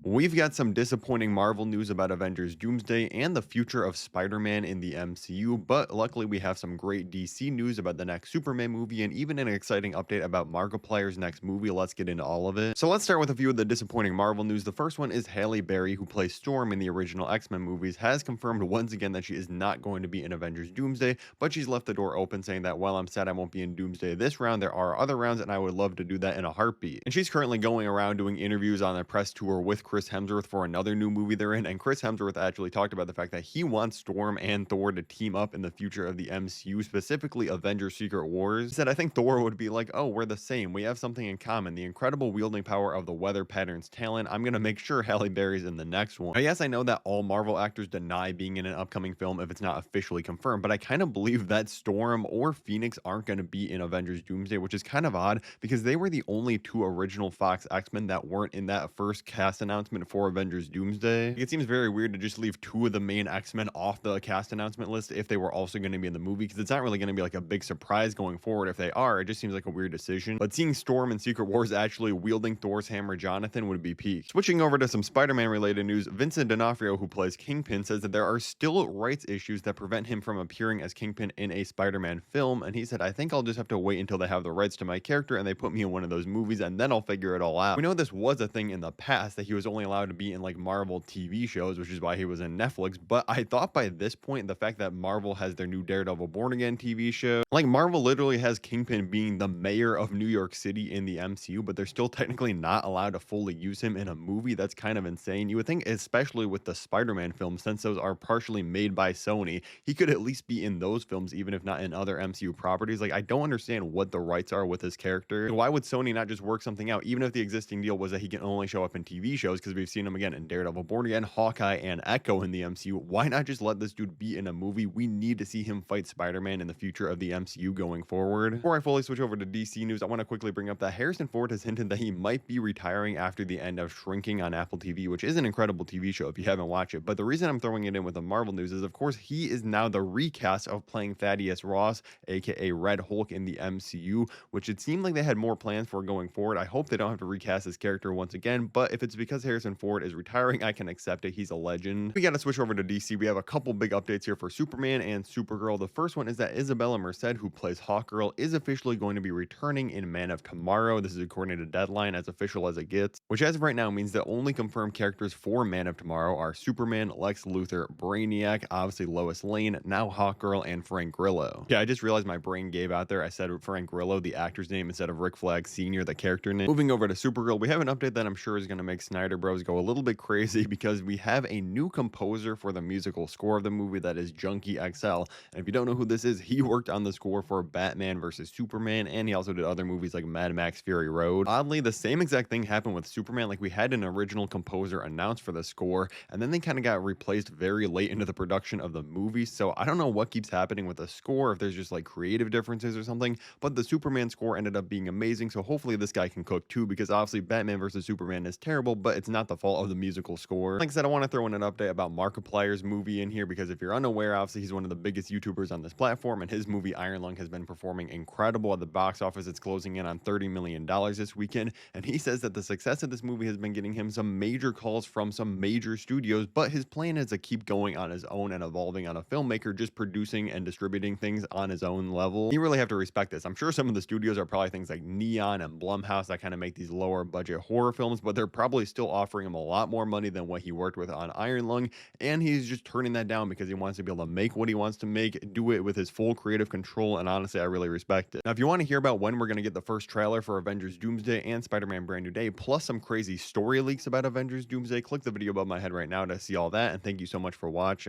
We've got some disappointing Marvel news about Avengers Doomsday and the future of Spider-Man in the MCU, but luckily we have some great DC news about the next Superman movie and even an exciting update about Markiplier's next movie. Let's get into all of it. So let's start with a few of the disappointing Marvel news. The first one is Halle Berry, who plays Storm in the original X-Men movies, has confirmed once again that she is not going to be in Avengers Doomsday, but she's left the door open saying that while I'm sad I won't be in Doomsday this round, there are other rounds and I would love to do that in a heartbeat. And she's currently going around doing interviews on a press tour with Chris Hemsworth for another new movie they're in, and Chris Hemsworth actually talked about the fact that he wants Storm and Thor to team up in the future of the MCU, specifically Avengers Secret Wars. He said, I think Thor would be like, oh, we're the same. We have something in common, the incredible wielding power of the weather patterns talent. I'm going to make sure Halle Berry's in the next one. Now, yes, I know that all Marvel actors deny being in an upcoming film if it's not officially confirmed, but I kind of believe that Storm or Phoenix aren't going to be in Avengers Doomsday, which is kind of odd because they were the only two original Fox X-Men that weren't in that first cast announcement for Avengers Doomsday. It seems very weird to just leave two of the main X-Men off the cast announcement list if they were also going to be in the movie, because it's not really going to be like a big surprise going forward if they are. It just seems like a weird decision. But seeing Storm in Secret Wars actually wielding Thor's hammer Jonathan would be peak. Switching over to some Spider-Man related news, Vincent D'Onofrio, who plays Kingpin, says that there are still rights issues that prevent him from appearing as Kingpin in a Spider-Man film, and he said, I think I'll just have to wait until they have the rights to my character and they put me in one of those movies and then I'll figure it all out. We know this was a thing in the past that he was only allowed to be in like Marvel TV shows, which is why he was in Netflix, but I thought by this point the fact that Marvel has their new Daredevil Born Again TV show, like Marvel literally has Kingpin being the mayor of New York City in the MCU, but they're still technically not allowed to fully use him in a movie. That's kind of insane. You would think, especially with the Spider-Man films, since those are partially made by Sony, he could at least be in those films even if not in other MCU properties. Like, I don't understand what the rights are with his character. Why would Sony not just work something out, even if the existing deal was that he can only show up in TV shows, because we've seen him again in Daredevil Born Again, Hawkeye, and Echo in the MCU. Why not just let this dude be in a movie? We need to see him fight Spider-Man in the future of the MCU going forward. Before I fully switch over to DC news, I want to quickly bring up that Harrison Ford has hinted that he might be retiring after the end of Shrinking on Apple TV, which is an incredible TV show if you haven't watched it. But the reason I'm throwing it in with the Marvel news is, of course, he is now the recast of playing Thaddeus Ross, aka Red Hulk, in the MCU, which it seemed like they had more plans for going forward. I hope they don't have to recast his character once again, but if it's because Harrison Ford is retiring, I can accept it. He's a legend. We got to switch over to DC. We have a couple big updates here for Superman and Supergirl. The first one is that Isabella Merced, who plays Hawkgirl, is officially going to be returning in Man of Tomorrow. This is according to Deadline, as official as it gets, which as of right now means the only confirmed characters for Man of Tomorrow are Superman, Lex Luthor, Brainiac, obviously Lois Lane, now Hawkgirl, and Frank Grillo. Yeah, I just realized my brain gave out there. I said Frank Grillo, the actor's name, instead of Rick Flag Sr., the character name. Moving over to Supergirl, we have an update that I'm sure is going to make Snyder Bros go a little bit crazy, because we have a new composer for the musical score of the movie, that is Junkie XL. And if you don't know who this is, he worked on the score for Batman vs Superman, and he also did other movies like Mad Max Fury Road. Oddly, the same exact thing happened with Superman. Like, we had an original composer announced for the score, and then they kind of got replaced very late into the production of the movie. So I don't know what keeps happening with the score, if there's just like creative differences or something, but the Superman score ended up being amazing. So hopefully this guy can cook too, because obviously Batman vs Superman is terrible, but it's not the fault of the musical score. Like I said, I want to throw in an update about Markiplier's movie in here, because if you're unaware, obviously he's one of the biggest YouTubers on this platform, and his movie Iron Lung has been performing incredible at the box office. It's closing in on $30 million this weekend, and he says that the success of this movie has been getting him some major calls from some major studios, but his plan is to keep going on his own and evolving on a filmmaker, just producing and distributing things on his own level. You really have to respect this. I'm sure some of the studios are probably things like Neon and Blumhouse that kind of make these lower budget horror films, but they're probably still offering him a lot more money than what he worked with on Iron Lung, and he's just turning that down because he wants to be able to make what he wants to make, do it with his full creative control, and honestly, I really respect it. Now, if you want to hear about when we're going to get the first trailer for Avengers Doomsday and Spider-Man Brand New Day, plus some crazy story leaks about Avengers Doomsday, click the video above my head right now to see all that, and thank you so much for watching.